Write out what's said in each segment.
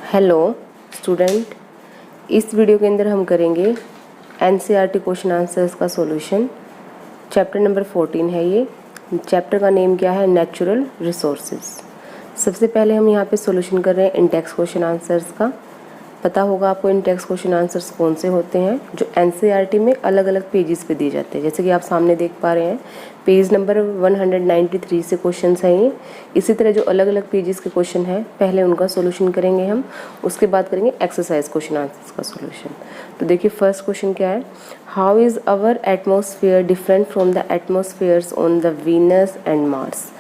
Hello student, इस video के अंदर हम करेंगे एनसीईआरटी क्वेश्चन आंसर्स का सॉल्यूशन। चैप्टर नंबर 14 है ये। चैप्टर का नेम क्या है? Natural resources. सबसे पहले हम यहाँ पे सॉल्यूशन कर रहे हैं इन टेक्स्ट क्वेश्चन आंसर्स का। पता होगा आपको इन टेक्स्ट क्वेश्चन आंसर्स कौन से होते हैं जो एनसीईआरटी में अलग अलग पेजेस पे दिए जाते हैं। जैसे कि आप सामने देख पा रहे हैं, पेज नंबर 193 से क्वेश्चंस हैं ये। इसी तरह जो अलग अलग पेजेस के क्वेश्चन हैं, पहले उनका सॉल्यूशन करेंगे हम, उसके बाद करेंगे एक्सरसाइज क्वेश्चन आंसर्स का सॉल्यूशन। तो देखिए फर्स्ट क्वेश्चन क्या है, how is our atmosphere different from the atmospheres on the Venus and Mars.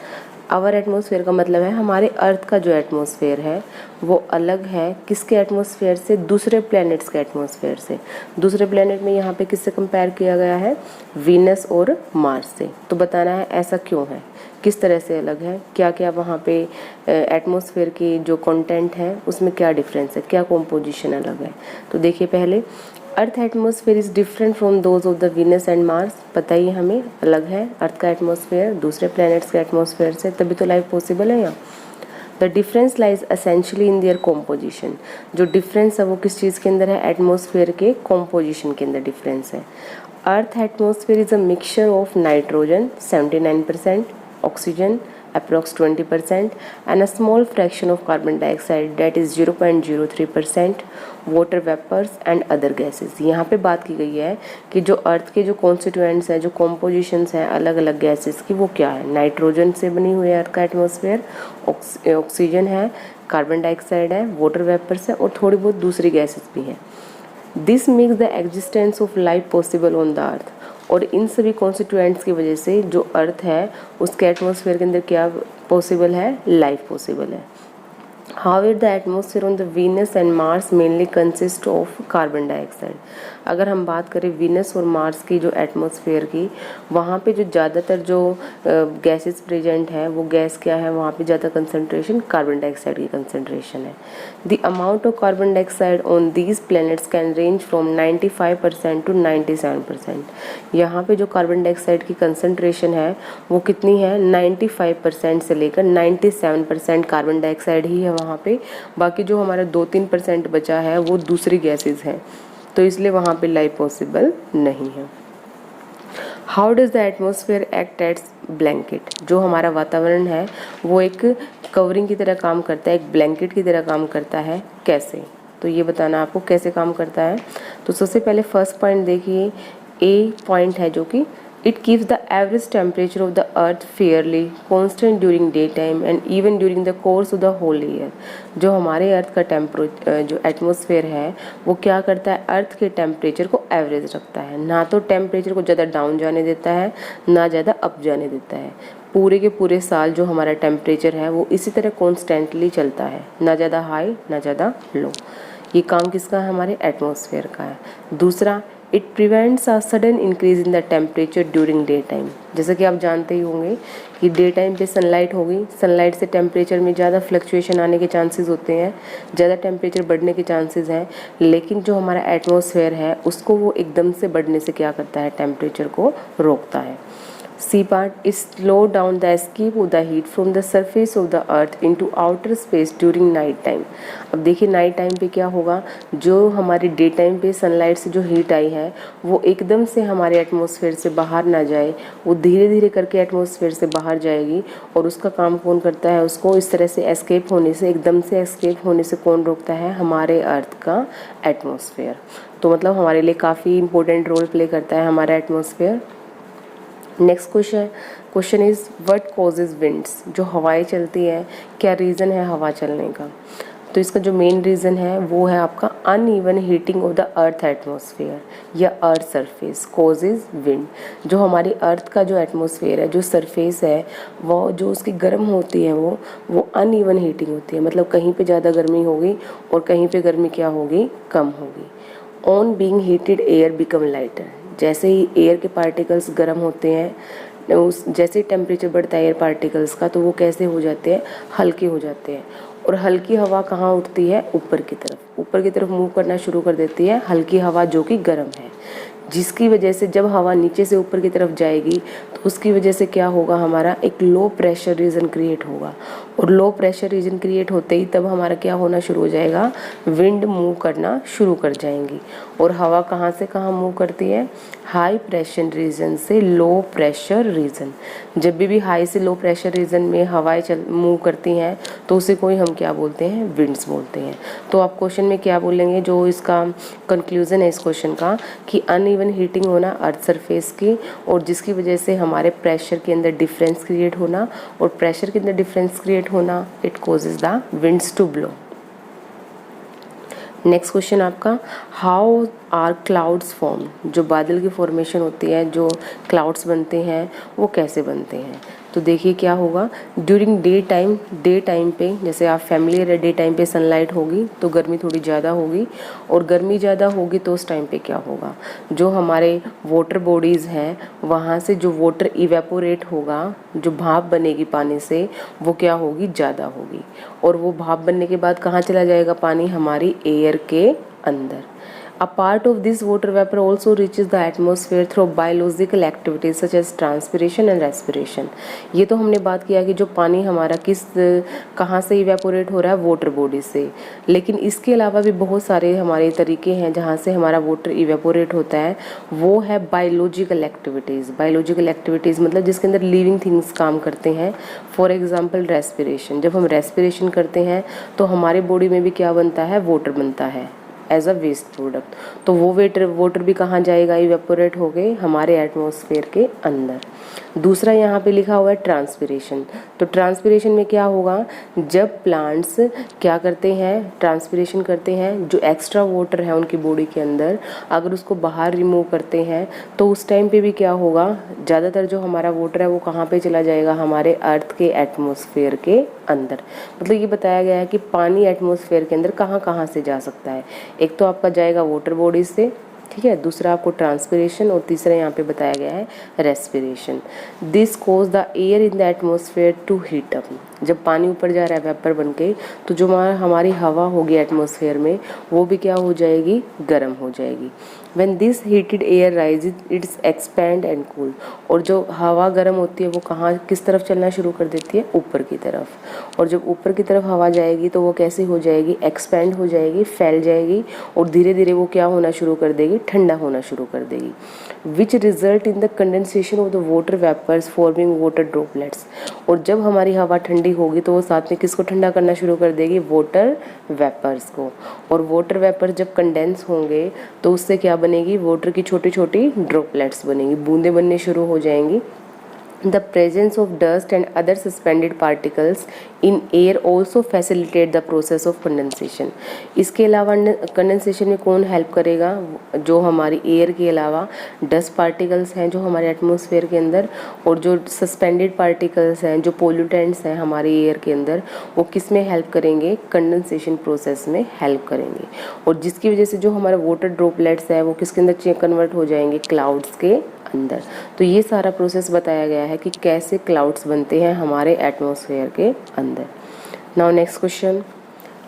Our atmosphere का मतलब है हमारे अर्थ का जो एटमॉस्फेयर है वो अलग है किसके एटमॉस्फेयर से? दूसरे प्लैनेट्स के एटमॉस्फेयर से। दूसरे प्लैनेट में यहाँ पे किससे कंपेयर किया गया है? वीनस और मार्स से। तो बताना है ऐसा क्यों है, किस तरह से अलग है, क्या क्या वहाँ पे एटमॉस्फेयर की जो कंटेंट है उसमें क्या डिफरेंस है, क्या कॉम्पोजिशन अलग है। तो देखिए पहले, earth atmosphere is different from those of the Venus and Mars. पता ही हमें अलग है अर्थ का एटमॉस्फेयर दूसरे प्लैनेट्स के एटमॉस्फेयर से, तभी तो लाइफ पॉसिबल है यहाँ। The difference lies essentially in their composition. जो डिफरेंस है वो किस चीज़ के अंदर है? एटमॉस्फेयर के कॉम्पोजिशन के अंदर डिफरेंस है। Earth atmosphere is a mixture of nitrogen 79%, oxygen approx 20% and a small fraction of carbon dioxide that is 0.03%, water vapors and other gases। यहाँ पे बात की गई है कि जो अर्थ के जो कॉन्स्टिट्यूएंट्स हैं, जो कॉम्पोजिशंस हैं अलग अलग गैसेस की, वो क्या है? नाइट्रोजन से बनी हुई है अर्थ का एटमॉस्फेयर, ऑक्सीजन है, कार्बन डाइऑक्साइड है, वाटर वेपर्स है और थोड़ी बहुत दूसरी गैसेस भी हैं। This makes the existence of life possible on the earth. और इन सभी कॉन्स्टिट्यूएंट्स की वजह से जो अर्थ है उसके एटमॉस्फेयर के अंदर क्या पॉसिबल है? लाइफ पॉसिबल है। However, the atmosphere on the Venus and Mars mainly consists of carbon dioxide. अगर हम बात करें वीनस और मार्स की जो एटमॉस्फेयर की, वहाँ पे जो ज़्यादातर जो गैसेस प्रेजेंट है वो गैस क्या है? वहाँ पे ज़्यादा कंसनट्रेशन कार्बन डाइऑक्साइड की कंसनट्रेशन है। The amount of carbon dioxide on these planets can range from 95% to 97%। यहाँ पे जो कार्बन डाइऑक्साइड की कंसनट्रेशन है वो कितनी है? 95% से लेकर 97% कार्बन डाइऑक्साइड ही है वहाँ पे। बाकी जो हमारा 2-3% बचा है वो दूसरी गैसेज हैं, तो इसलिए वहाँ पे लाइफ पॉसिबल नहीं है। How does the atmosphere act as blanket. जो हमारा वातावरण है वो एक कवरिंग की तरह काम करता है, एक ब्लैंकेट की तरह काम करता है। कैसे? तो ये बताना आपको कैसे काम करता है। तो सबसे पहले फर्स्ट पॉइंट देखिए, ए पॉइंट है जो कि it keeps the average temperature of the earth fairly constant during daytime and even during the course of the whole year। जो हमारे अर्थ का जो एटमॉस्फेयर है वो क्या करता है? अर्थ के टेम्परेचर को एवरेज रखता है, ना तो टेम्परेचर को ज़्यादा डाउन जाने देता है ना ज़्यादा अप जाने देता है। पूरे के पूरे साल जो हमारा टेम्परेचर है वो इसी तरह कॉन्स्टेंटली चलता है, ना ज़्यादा हाई ना ज़्यादा लो। ये काम किसका है? हमारे एटमॉस्फेयर का है। दूसरा, it prevents a sudden increase in the temperature during day time. जैसा कि आप जानते ही होंगे कि डे टाइम पे सनलाइट होगी, सनलाइट से टेम्परेचर में ज़्यादा फ्लक्चुएशन आने के चांसेस होते हैं, ज़्यादा टेम्परेचर बढ़ने के चांसेस हैं। लेकिन जो हमारा एटमॉस्फेयर है उसको वो एकदम से बढ़ने से क्या करता है? टेम्परेचर को रोकता है। C part, slow down the escape of the heat from the surface of the earth into outer space during night time. अब देखिए नाइट टाइम पे क्या होगा, जो हमारी डे टाइम पे सनलाइट से जो हीट आई है वो एकदम से हमारे एटमॉस्फेयर से बाहर ना जाए, वो धीरे धीरे करके एटमॉस्फेयर से बाहर जाएगी। और उसका काम कौन करता है? उसको इस तरह से एस्केप होने से, एकदम से एस्केप होने से कौन रोकता है? हमारे अर्थ का एटमॉस्फेयर। तो मतलब हमारे लिए काफ़ी इंपॉर्टेंट रोल प्ले करता है हमारा atmosphere. Next question is what causes winds. जो हवाएं चलती हैं, क्या रीज़न है हवा चलने का? तो इसका जो मेन रीज़न है वो है आपका uneven heating of the earth atmosphere या अर्थ सरफेस कॉजेज विंड। जो हमारी अर्थ का जो एटमॉस्फेयर है, जो सरफेस है, वो जो उसकी गर्म होती है वो अनइवन हीटिंग होती है। मतलब कहीं पे ज़्यादा गर्मी होगी और कहीं पे गर्मी क्या होगी? कम होगी। On being heated air become lighter. जैसे ही एयर के पार्टिकल्स गर्म होते हैं, उस जैसे टेम्परेचर बढ़ता है एयर पार्टिकल्स का, तो वो कैसे हो जाते हैं? हल्के हो जाते हैं। और हल्की हवा कहाँ उठती है? ऊपर की तरफ मूव करना शुरू कर देती है हल्की हवा जो कि गर्म है। जिसकी वजह से जब हवा नीचे से ऊपर की तरफ जाएगी तो उसकी वजह से क्या होगा? हमारा एक लो प्रेशर रीजन क्रिएट होगा। और लो प्रेशर रीजन क्रिएट होते ही तब हमारा क्या होना शुरू हो जाएगा, विंड मूव करना शुरू कर जाएंगी। और हवा कहाँ से कहाँ मूव करती है, हाई प्रेशर रीजन से लो प्रेशर रीजन। जब भी हाई से लो प्रेशर रीजन में हवाएं मूव करती हैं तो उसे कोई हम क्या बोलते हैं, विंड्स बोलते हैं। तो आप क्वेश्चन में क्या बोलेंगे, जो इसका कंक्लूजन है इस क्वेश्चन का, कि अनइवन हीटिंग होना अर्थ सरफेस की, और जिसकी वजह से हमारे प्रेशर के अंदर डिफरेंस क्रिएट होना, और प्रेशर के अंदर डिफरेंस क्रिएट होना it causes the winds to blow. Next question आपका, हाउ आर क्लाउड्स फॉर्म, जो बादल की फॉर्मेशन होती है, जो क्लाउड्स बनते हैं वो कैसे बनते हैं। तो देखिए क्या होगा, ड्यूरिंग डे टाइम पे, जैसे आप फैमिलियर है, डे टाइम पे सनलाइट होगी तो गर्मी थोड़ी ज़्यादा होगी, और गर्मी ज़्यादा होगी तो उस टाइम पे क्या होगा, जो हमारे वाटर बॉडीज़ हैं वहाँ से जो वाटर इवेपोरेट होगा, जो भाप बनेगी पानी से, वो क्या होगी, ज़्यादा होगी। और वो भाप बनने के बाद कहाँ चला जाएगा पानी, हमारी एयर के अंदर। A part of this water vapor also reaches the atmosphere through biological activities such as transpiration and respiration। ये तो हमने बात किया कि जो पानी हमारा कहाँ से इवेपोरेट हो रहा है, वाटर बॉडी से। लेकिन इसके अलावा भी बहुत सारे हमारे तरीके हैं जहाँ से हमारा वाटर इवेपोरेट होता है, वो है बायोलॉजिकल एक्टिविटीज़। बायोलॉजिकल एक्टिविटीज़ मतलब जिसके अंदर लिविंग थिंग्स काम करते हैं। फॉर एग्जाम्पल रेस्पिरेशन, जब हम रेस्पिरेशन करते हैं तो हमारे बॉडी में भी क्या बनता है, वाटर बनता है एज अ वेस्ट प्रोडक्ट। तो वो वाटर भी कहाँ जाएगा, इवेपोरेट हो गए हमारे एटमॉस्फेयर के अंदर। दूसरा यहाँ पे लिखा हुआ है ट्रांसपिरेशन। तो ट्रांसपिरेशन में क्या होगा, जब प्लांट्स क्या करते हैं, ट्रांसपिरेशन करते हैं, जो एक्स्ट्रा वाटर है उनकी बॉडी के अंदर अगर उसको बाहर रिमूव करते हैं तो उस टाइम पे भी क्या होगा, ज़्यादातर जो हमारा वाटर है वो कहाँ पे चला जाएगा, हमारे अर्थ के एटमॉस्फेयर के अंदर। मतलब ये बताया गया है कि पानी एटमॉस्फेयर के अंदर कहाँ कहाँ से जा सकता है। एक तो आपका जाएगा वाटर बॉडीज से, ठीक है, दूसरा आपको ट्रांसपिरेशन, और तीसरा यहाँ पे बताया गया है respiration. This cause the air in the atmosphere to heat up. जब पानी ऊपर जा रहा है वेपर बन के, तो जो हमारी हवा होगी एटमॉस्फेयर में वो भी क्या हो जाएगी, गर्म हो जाएगी। When this heated air rises, it's expand and cool। और जो हवा गर्म होती है वो कहाँ किस तरफ चलना शुरू कर देती है, ऊपर की तरफ। और जब ऊपर की तरफ हवा जाएगी तो वो कैसे हो जाएगी, एक्सपैंड हो जाएगी, फैल जाएगी, और धीरे धीरे वो क्या होना शुरू कर देगी, ठंडा होना शुरू कर देगी। Which result in the condensation of the water vapours forming water droplets. और जब हमारी हवा ठंडी होगी तो वो साथ में किसको ठंडा करना शुरू कर देगी, वाटर वेपर्स को। और वाटर वेपर जब कंडेंस होंगे तो उससे क्या बनेगी, वाटर की छोटी छोटी ड्रॉपलेट्स बनेंगी, बूंदें बनने शुरू हो जाएंगी। The presence of dust and other suspended particles in air also facilitate the process of condensation। इसके अलावा कंडेंसेशन में कौन हेल्प करेगा, जो हमारी एयर के अलावा डस्ट पार्टिकल्स हैं जो हमारे एटमॉस्फेयर के अंदर, और जो सस्पेंडेड पार्टिकल्स हैं, जो पोल्यूटेंट्स हैं हमारे एयर के अंदर, वो किस में हेल्प करेंगे, कंडेंसेशन प्रोसेस में हेल्प करेंगे। और जिसकी वजह से जो हमारा वाटर ड्रॉपलेट्स है वो किसके अंदर कन्वर्ट हो जाएंगे, क्लाउड्स के अंदर। तो ये सारा प्रोसेस बताया गया है कि कैसे क्लाउड्स बनते हैं हमारे एटमॉस्फेयर के अंदर। Now next question,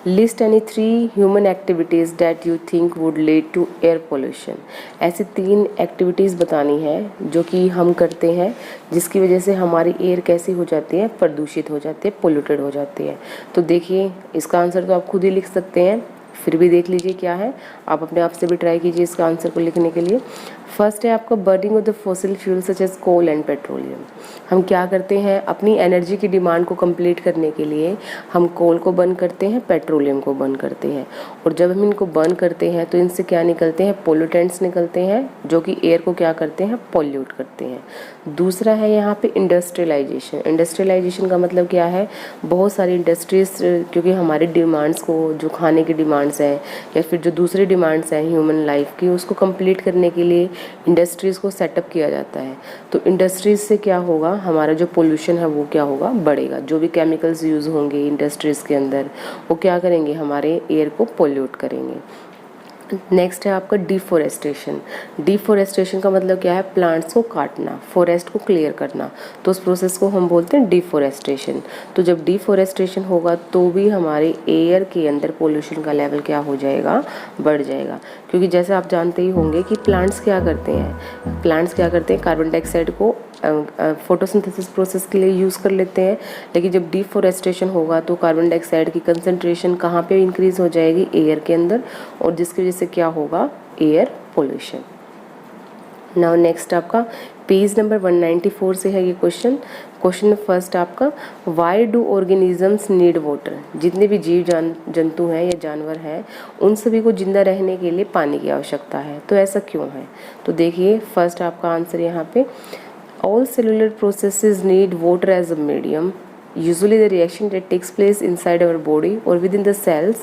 list any 3 human activities that you think would lead to air pollution. ऐसी 3 एक्टिविटीज़ बतानी है जो कि हम करते हैं जिसकी वजह से हमारी एयर कैसी हो जाती है, प्रदूषित हो जाती है, पोल्यूटेड हो जाती है। तो देखिए इसका आंसर तो आप खुद ही लिख सकते हैं, फिर भी देख लीजिए क्या है, आप अपने आप से भी ट्राई कीजिए इसका आंसर को लिखने के लिए। फर्स्ट है आपका burning of the fossil fuel such as coal and petroleum. हम क्या करते हैं, अपनी एनर्जी की डिमांड को कंप्लीट करने के लिए हम कोल को बर्न करते हैं, पेट्रोलियम को बर्न करते हैं। और जब हम इनको बर्न करते हैं तो इनसे क्या निकलते हैं, पोल्यूटेंट्स निकलते हैं जो कि एयर को क्या करते हैं, पॉल्यूट करते हैं। दूसरा है यहाँ पे इंडस्ट्रियलाइजेशन। इंडस्ट्रियलाइजेशन का मतलब क्या है, बहुत सारी इंडस्ट्रीज, क्योंकि हमारी डिमांड्स को, जो खाने की डिमांड्स हैं या फिर जो दूसरी डिमांड्स हैं ह्यूमन लाइफ की, उसको कंप्लीट करने के लिए इंडस्ट्रीज़ को सेटअप किया जाता है। तो इंडस्ट्रीज़ से क्या होगा, हमारा जो पोल्यूशन है वो क्या होगा, बढ़ेगा। जो भी केमिकल्स यूज़ होंगे इंडस्ट्रीज़ के अंदर वो क्या करेंगे, हमारे एयर को पोल्यूट करेंगे। नेक्स्ट है आपका डिफोरेस्टेशन। डिफोरेस्टेशन का मतलब क्या है, प्लांट्स को काटना, फॉरेस्ट को क्लियर करना। तो उस प्रोसेस को हम बोलते हैं डिफोरेस्टेशन। तो जब डिफोरेस्टेशन होगा तो भी हमारे एयर के अंदर पोल्यूशन का लेवल क्या हो जाएगा, बढ़ जाएगा। क्योंकि जैसे आप जानते ही होंगे कि प्लांट्स क्या करते हैं, कार्बन डाइऑक्साइड को फोटोसिंथेसिस प्रोसेस के लिए यूज़ कर लेते हैं, लेकिन जब डिफॉरेस्टेशन होगा तो कार्बन डाइऑक्साइड की कंसंट्रेशन कहाँ पे इंक्रीज़ हो जाएगी, एयर के अंदर, और जिसकी वजह से क्या होगा, एयर पोल्यूशन। नाउ नेक्स्ट आपका पेज नंबर 194 से है ये क्वेश्चन फर्स्ट आपका, why do organisms need water. जितने भी जीव जंतु हैं या जानवर हैं उन सभी को जिंदा रहने के लिए पानी की आवश्यकता है, तो ऐसा क्यों है। तो देखिए फर्स्ट आपका आंसर यहाँ पे, all cellular processes need water as a medium, usually the reaction that takes place inside our body or within the cells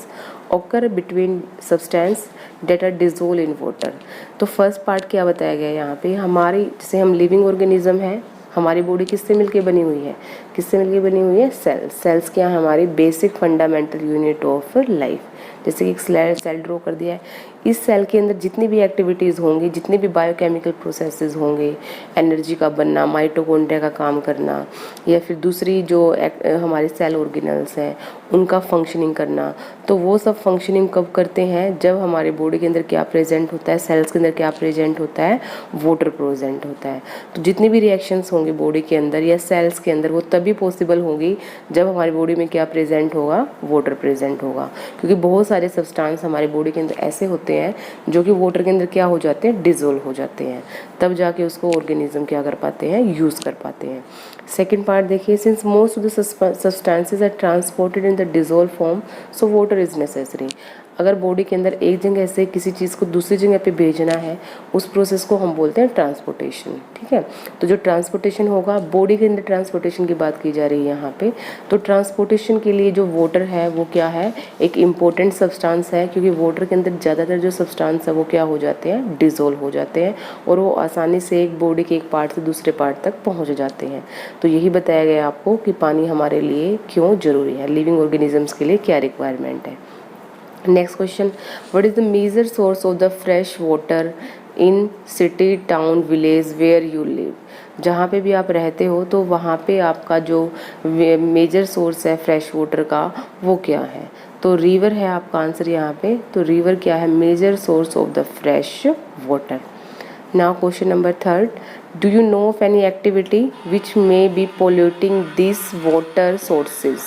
occur between substance that are dissolved in water। तो first part क्या बताया गया है यहाँ पे, हमारी जैसे हम लिविंग ऑर्गेनिज्म है, हमारी बॉडी किससे मिलके बनी हुई है, किससे मिलके बनी हुई है, सेल्स क्या है, हमारी basic fundamental unit of life. जैसे कि एक सेल ड्रॉ कर दिया है, इस सेल के अंदर जितनी भी एक्टिविटीज़ होंगी, जितने भी बायोकेमिकल प्रोसेसेस होंगे, एनर्जी का बनना, माइटोकॉन्ड्रिया का काम करना, या फिर दूसरी जो हमारे सेल ऑर्गेनल्स हैं उनका फंक्शनिंग करना, तो वो सब फंक्शनिंग कब करते हैं, जब हमारे बॉडी के अंदर क्या प्रेजेंट होता है, सेल्स के अंदर क्या प्रेजेंट होता है, वाटर प्रेजेंट होता है। तो जितनी भी रिएक्शंस होंगी बॉडी के अंदर या सेल्स के अंदर वो तभी पॉसिबल होगी जब हमारी बॉडी में क्या प्रेजेंट होगा, वाटर प्रेजेंट होगा। क्योंकि बहुत सारे सब्सटेंस हमारी बॉडी के अंदर ऐसे होते हैं जो कि वाटर के अंदर क्या हो जाते हैं, डिसोल्व हो जाते हैं, तब जाके उसको ऑर्गेनिज्म क्या कर पाते हैं, यूज़ कर पाते हैं। सेकेंड पार्ट देखिए, since most of the substances are transported in the dissolve form so water is necessary. अगर बॉडी के अंदर एक जगह से किसी चीज़ को दूसरी जगह पे भेजना है, उस प्रोसेस को हम बोलते हैं ट्रांसपोर्टेशन। ठीक है, तो जो ट्रांसपोर्टेशन होगा, बॉडी के अंदर ट्रांसपोर्टेशन की बात की जा रही है यहाँ पे, तो ट्रांसपोर्टेशन के लिए जो वाटर है वो क्या है, एक इम्पोर्टेंट सब्सटेंस है, क्योंकि वाटर के अंदर ज़्यादातर जो सब्सटेंस है वो क्या हो जाते हैं, डिसोल्व हो जाते हैं, और वो आसानी से एक बॉडी के एक पार्ट से दूसरे पार्ट तक पहुँच जाते हैं। तो यही बताया गया आपको कि पानी हमारे लिए क्यों ज़रूरी है, लिविंग ऑर्गेनिजम्स के लिए क्या रिक्वायरमेंट है। Next question, what is the major source of the fresh water in city, town, village where you live. जहाँ पे भी आप रहते हो तो वहाँ पे आपका जो मेजर सोर्स है फ्रेश वाटर का वो क्या है, तो रिवर है आपका आंसर यहाँ पे। तो रिवर क्या है, major source of the fresh water. Now question number third, do you know of any activity which may be polluting this water sources.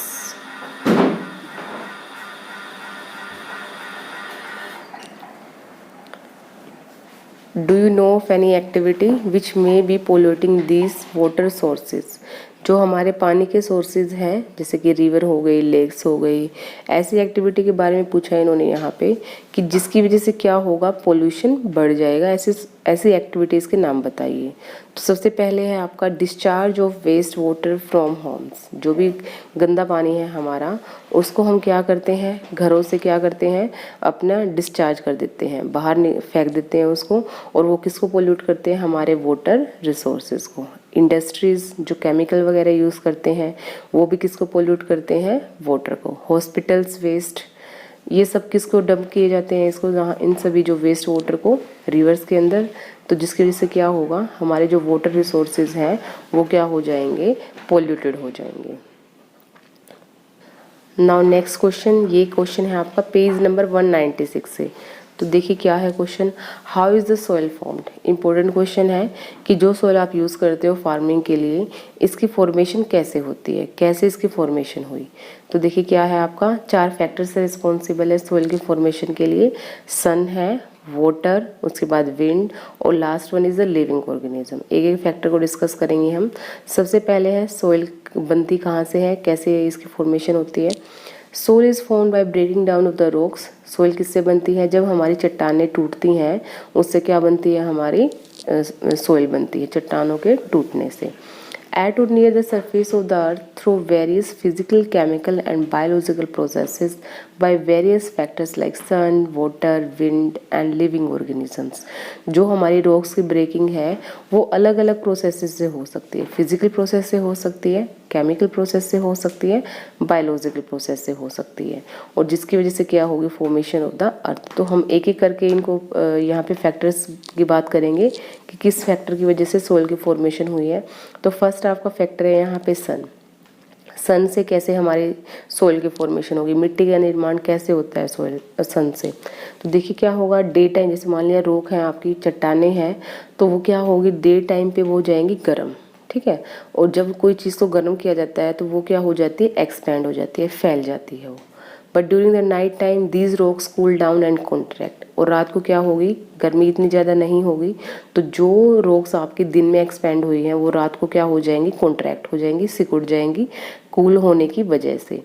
Do you know of any activity which may be polluting this water sources. जो हमारे पानी के sources हैं, जैसे कि river हो गई, lakes हो गई, ऐसी एक्टिविटी के बारे में पूछा है इन्होंने यहाँ पे कि जिसकी वजह से क्या होगा, पोल्यूशन बढ़ जाएगा, ऐसी एक्टिविटीज़ के नाम बताइए। तो सबसे पहले है आपका discharge of waste water from homes. जो भी गंदा पानी है हमारा, उसको हम क्या करते हैं, घरों से क्या करते हैं, अपना डिस्चार्ज कर देते हैं, बाहर फेंक देते हैं उसको, और वो किसको पोल्यूट करते हैं, हमारे वाटर रिसोर्सेज को। इंडस्ट्रीज़ जो केमिकल वगैरह यूज़ करते हैं वो भी किसको पोल्यूट करते हैं, वाटर को। हॉस्पिटल्स वेस्ट, ये सब किसको डंप किए जाते हैं, इसको, जहाँ इन सभी जो वेस्ट वाटर को रिवर्स के अंदर, तो जिसकी वजह से क्या होगा, हमारे जो वाटर रिसोर्सेज हैं वो क्या हो जाएंगे, पोल्यूटेड हो जाएंगे। नाउ नेक्स्ट क्वेश्चन, ये क्वेश्चन है आपका पेज नंबर 196 से। तो देखिए क्या है question, how is the soil formed. Important question है कि जो सॉइल आप यूज़ करते हो फार्मिंग के लिए, इसकी फॉर्मेशन कैसे होती है, कैसे इसकी फॉर्मेशन हुई। तो देखिए क्या है आपका, 4 फैक्टर से रिस्पॉन्सिबल है सॉइल की फॉर्मेशन के लिए। सन है, वाटर, उसके बाद विंड, और last one is the living organism. एक एक फैक्टर को डिस्कस करेंगे हम। सबसे पहले है सॉइल बनती कहाँ से है, कैसे इसकी फॉर्मेशन होती है। Soil is formed by breaking down of the rocks. Soil किससे बनती है, जब हमारी चट्टानें टूटती हैं उससे क्या बनती है, हमारी सोइल बनती है, चट्टानों के टूटने से। At or near the surface of the earth through various physical, chemical and biological processes by various factors like sun, water, wind and living organisms। जो हमारी रॉक्स की ब्रेकिंग है वो अलग अलग प्रोसेसेस से हो सकती है। फिजिकल प्रोसेस से हो सकती है, केमिकल प्रोसेस से हो सकती है, बायोलॉजिकल प्रोसेस से हो सकती है, और जिसकी वजह से क्या होगी, फॉर्मेशन ऑफ द अर्थ। तो हम एक एक करके इनको यहाँ पे फैक्टर्स की बात करेंगे कि किस फैक्टर की वजह से सोइल की फॉर्मेशन हुई है। तो फर्स्ट आपका फैक्टर है यहाँ पे सन। सन से कैसे हमारी सोइल की फॉर्मेशन होगी, मिट्टी का निर्माण कैसे होता है सोइल सन से। तो देखिए क्या होगा, डे टाइम, जैसे मान लिया रॉक है आपकी, चट्टानें हैं, तो वो क्या होगी, डे टाइम पे वो हो जाएंगी गर्म, ठीक है। और जब कोई चीज़ को गर्म किया जाता है तो वो क्या हो जाती है, एक्सपैंड हो जाती है, फैल जाती है वो। But during the night time these rocks cool down and contract, और रात को क्या होगी, गर्मी इतनी ज़्यादा नहीं होगी, तो जो रॉक्स आपके दिन में एक्सपैंड हुई हैं वो रात को क्या हो जाएंगी, कॉन्ट्रैक्ट हो जाएंगी, सिकुड़ जाएंगी कूल होने की वजह से।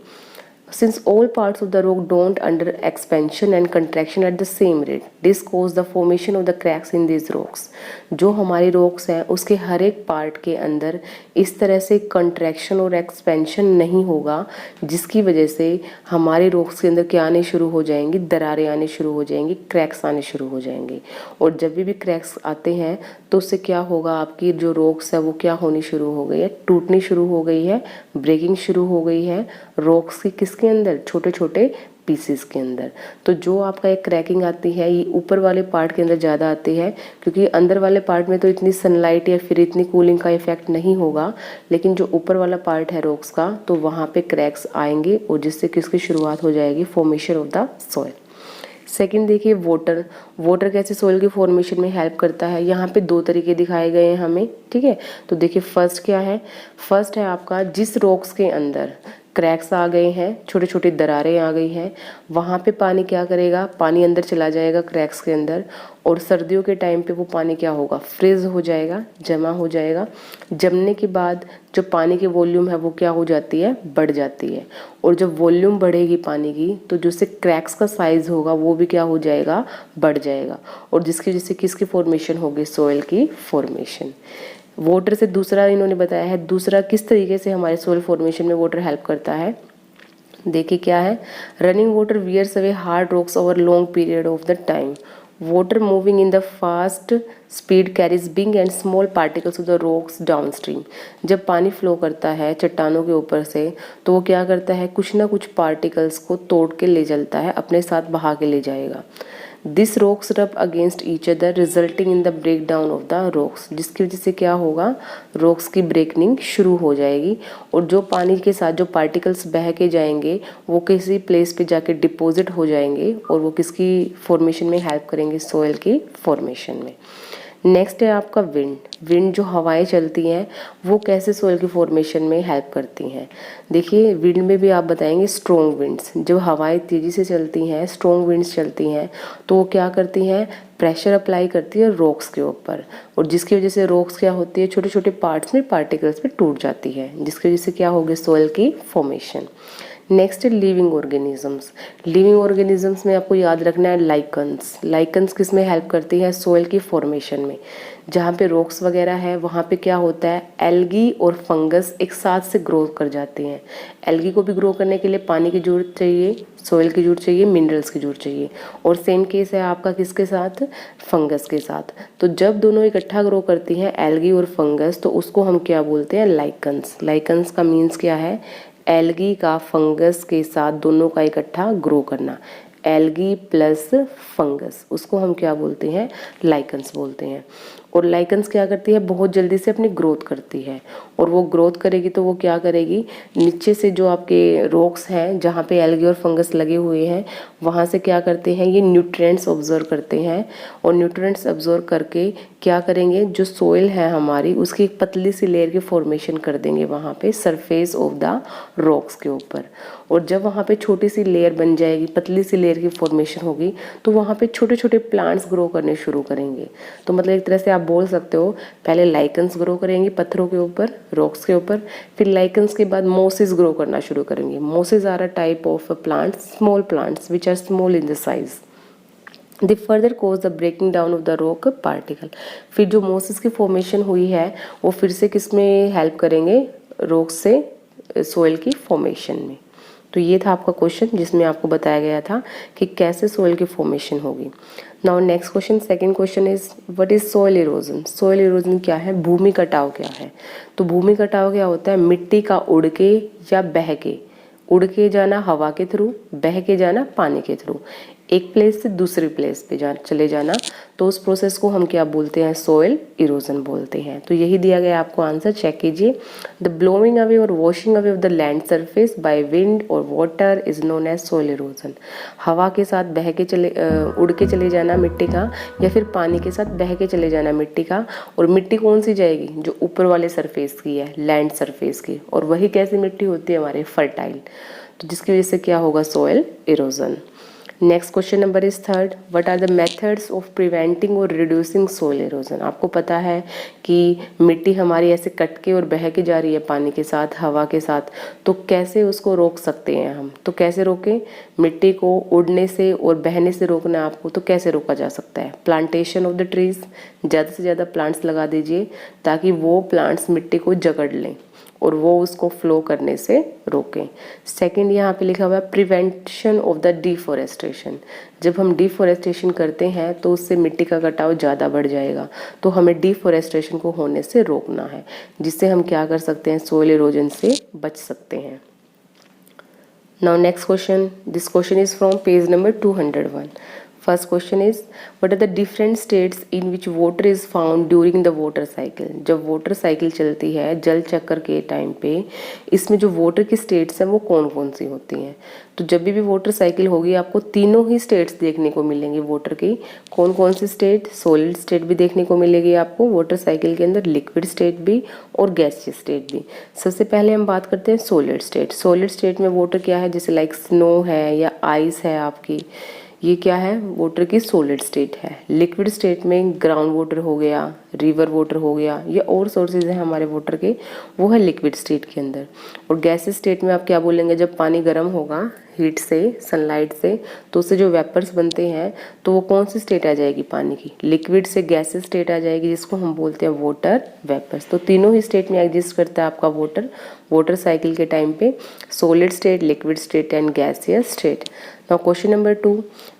Since all parts of the rock don't under expansion and contraction at the same rate, this cause the formation of the cracks in these rocks. जो हमारी rocks हैं उसके हर एक पार्ट के अंदर इस तरह से कंट्रैक्शन और एक्सपेंशन नहीं होगा, जिसकी वजह से हमारे rocks के अंदर क्या आने शुरू हो जाएंगी, दरारें आने शुरू हो जाएंगी, क्रैक्स आने शुरू हो जाएंगे। और जब भी क्रैक्स आते हैं तो उससे क्या होगा, आपकी जो रॉक्स है वो क्या होनी शुरू हो गई है, टूटनी शुरू हो गई है, ब्रेकिंग शुरू हो गई है रॉक्स की किसके अंदर, छोटे छोटे पीसेस के अंदर। तो जो आपका एक क्रैकिंग आती है ये ऊपर वाले पार्ट के अंदर ज़्यादा आती है, क्योंकि अंदर वाले पार्ट में तो इतनी सनलाइट या फिर इतनी कूलिंग का इफेक्ट नहीं होगा, लेकिन जो ऊपर वाला पार्ट है रॉक्स का तो वहाँ पे क्रैक्स आएंगे और जिससे किसकी शुरुआत हो जाएगी, formation of the soil. Second देखिए वाटर कैसे सोइल की फॉर्मेशन में हेल्प करता है। यहाँ पे दो तरीके दिखाए गए हैं हमें, ठीक है। तो देखिए फर्स्ट क्या है, फर्स्ट है आपका जिस रॉक्स के अंदर क्रैक्स आ गए हैं, छोटे छोटे दरारें आ गई हैं, वहाँ पे पानी क्या करेगा, पानी अंदर चला जाएगा क्रैक्स के अंदर, और सर्दियों के टाइम पे वो पानी क्या होगा, फ्रीज हो जाएगा, जमा हो जाएगा। जमने के बाद जो पानी की वॉल्यूम है वो क्या हो जाती है, बढ़ जाती है। और जब वॉल्यूम बढ़ेगी पानी की तो जो से क्रैक्स का साइज होगा वो भी क्या हो जाएगा, बढ़ जाएगा, और जिसकी वजह से किसकी फॉर्मेशन होगी, सॉइल की फॉर्मेशन। वाटर से दूसरा इन्होंने बताया है, दूसरा किस तरीके से हमारे सॉइल फॉर्मेशन में वाटर हेल्प करता है। देखिए क्या है, running water wears away hard rocks over long period of the time. Water moving in the fast speed carries big and small particles of the rocks downstream. जब पानी flow करता है चट्टानों के ऊपर से तो वो क्या करता है, कुछ ना कुछ पार्टिकल्स को तोड़ के ले चलता है, अपने साथ बहा के ले जाएगा। This rocks rub against each other resulting in the break down of the rocks, जिसकी वजह से क्या होगा, रॉक्स की ब्रेकनिंग शुरू हो जाएगी, और जो पानी के साथ जो पार्टिकल्स बह के जाएंगे वो किसी प्लेस पे जाके डिपॉजिट हो जाएंगे, और वो किसकी फॉर्मेशन में हेल्प करेंगे, सॉइल की फॉर्मेशन में। नेक्स्ट है आपका विंड जो हवाएं चलती हैं वो कैसे सॉइल की फॉर्मेशन में हेल्प करती हैं। देखिए विंड में भी आप बताएंगे स्ट्रॉन्ग विंड्स, जब हवाएं तेज़ी से चलती हैं, स्ट्रॉन्ग विंड्स चलती हैं तो वो क्या करती हैं, प्रेशर अप्लाई करती है रॉक्स के ऊपर, और जिसकी वजह से रॉक्स क्या होती है, छोटे छोटे पार्ट्स में पार्टिकल्स में टूट जाती है, जिसकी वजह से क्या होगी, सॉइल की फॉर्मेशन। नेक्स्ट है लिविंग ऑर्गेनिजम्स। लिविंग ऑर्गेनिजम्स में आपको याद रखना है लाइकन्स। लाइकन्स किस में हेल्प करती है, सॉइल की फॉर्मेशन में। जहाँ पे रॉक्स वगैरह है वहाँ पे क्या होता है, एल्गी और फंगस एक साथ से ग्रो कर जाते हैं। एल्गी को भी ग्रो करने के लिए पानी की जरूरत चाहिए, सॉइल की जरूरत चाहिए, मिनरल्स की जरूरत चाहिए, और सेम केस है आपका किसके साथ, फंगस के साथ। तो जब दोनों इकट्ठा ग्रो करती हैं एल्गी और फंगस तो उसको हम क्या बोलते हैं, लाइकन्स। लाइकन्स का मीन्स क्या है, एल्गी का फंगस के साथ दोनों का इकट्ठा ग्रो करना, एल्गी प्लस फंगस, उसको हम क्या बोलते हैं, लाइकन्स बोलते हैं। और लाइकन्स क्या करती है, बहुत जल्दी से अपनी ग्रोथ करती है, और वो ग्रोथ करेगी तो वो क्या करेगी, नीचे से जो आपके रॉक्स हैं जहाँ पे एल्गी और फंगस लगे हुए हैं वहाँ से क्या करते हैं, ये न्यूट्रिएंट्स ऑब्जर्व करते हैं, और न्यूट्रिएंट्स ऑब्जर्व करके क्या करेंगे, जो सोइल है हमारी उसकी एक पतली सी लेयर की फॉर्मेशन कर देंगे वहाँ पे सरफेस ऑफ द रॉक्स के ऊपर। और जब वहाँ पे छोटी सी लेयर बन जाएगी, पतली सी लेयर की फॉर्मेशन होगी तो वहाँ पे छोटे छोटे प्लांट्स ग्रो करने शुरू करेंगे। तो मतलब एक तरह से आप बोल सकते हो, पहले लाइकन्स ग्रो करेंगे पत्थरों के ऊपर, रॉक्स के ऊपर, फिर लाइकन्स के बाद मोसिस ग्रो करना शुरू करेंगे। Mosses are a type of plants, small plants which are small in the size. They further cause the breaking down of the rock particle. फिर जो मोसिस की फॉर्मेशन हुई है वो फिर से किस में हेल्प करेंगे, रॉक्स से सोइल की फॉर्मेशन में। तो ये था आपका क्वेश्चन जिसमें आपको बताया गया था कि कैसे सोइल की फॉर्मेशन होगी। Now next question, second question is what is soil erosion. Soil erosion क्या है, भूमि कटाव क्या है। तो भूमि कटाव क्या होता है, मिट्टी का उड़ के या बह के, उड़ के जाना हवा के थ्रू, बह के जाना पानी के थ्रू। एक प्लेस से दूसरी प्लेस पे चले जाना, तो उस प्रोसेस को हम क्या बोलते हैं, सोइल इरोजन बोलते हैं। तो यही दिया गया आपको आंसर, चेक कीजिए। द ब्लोइंग अवे और washing away of the land surface by wind और water is known as soil erosion. हवा के साथ बह के उड़ के चले जाना मिट्टी का, या फिर पानी के साथ बह के चले जाना मिट्टी का, और मिट्टी कौन सी जाएगी, जो ऊपर वाले सरफेस की है, लैंड सरफेस की, और वही कैसी मिट्टी होती है हमारे, फर्टाइल, तो जिसकी वजह से क्या होगा, soil erosion. Next question number is third, what are the methods of preventing or reducing soil erosion. आपको पता है कि मिट्टी हमारी ऐसे कट के और बह के जा रही है पानी के साथ, हवा के साथ, तो कैसे उसको रोक सकते हैं हम, तो कैसे रोकें, मिट्टी को उड़ने से और बहने से रोकना है आपको, तो कैसे रोका जा सकता है, प्लांटेशन ऑफ द ट्रीज, ज़्यादा से ज़्यादा प्लांट्स लगा दीजिए ताकि वो प्लांट्स मिट्टी को जकड़ लें और वो उसको फ्लो करने से रोकें। सेकंड यहाँ पे लिखा हुआ है प्रिवेंशन ऑफ द डिफॉरेस्टेशन। जब हम डिफॉरेस्टेशन करते हैं तो उससे मिट्टी का कटाव ज़्यादा बढ़ जाएगा, तो हमें डिफॉरेस्टेशन को होने से रोकना है, जिससे हम क्या कर सकते हैं, सोइल इरोजन से बच सकते हैं। Now next question, this question is from page number 201। First question is what are the different states in which water is found during the water cycle. जब वाटर साइकिल चलती है जल चक्कर के टाइम पे, इसमें जो वाटर की स्टेट्स हैं वो कौन कौन सी होती हैं। तो जब भी वाटर साइकिल होगी आपको तीनों ही स्टेट्स देखने को मिलेंगी वाटर की। कौन कौन सी स्टेट, सॉलिड स्टेट भी देखने को मिलेगी आपको वाटर साइकिल के अंदर, लिक्विड स्टेट भी और गैसियस स्टेट भी। सबसे पहले हम बात करते हैं सॉलिड स्टेट। सॉलिड स्टेट में वाटर क्या है, जैसे लाइक स्नो है या आइस है आपकी, ये क्या है, वाटर की सॉलिड स्टेट है। लिक्विड स्टेट में ग्राउंड वाटर हो गया, रिवर वाटर हो गया, ये और सोर्सेज हैं हमारे वाटर के, वो है लिक्विड स्टेट के अंदर। और गैसेस स्टेट में आप क्या बोलेंगे, जब पानी गर्म होगा हीट से, सनलाइट से, तो उससे जो वेपर्स बनते हैं, तो वो कौन सी स्टेट आ जाएगी पानी की, लिक्विड से गैसेस स्टेट आ जाएगी, जिसको हम बोलते हैं वाटर वेपर्स। तो तीनों ही स्टेट में एग्जिस्ट करता है आपका वाटर, वाटर साइकिल के टाइम पे, solid state, liquid state and gaseous state. Now question number 2,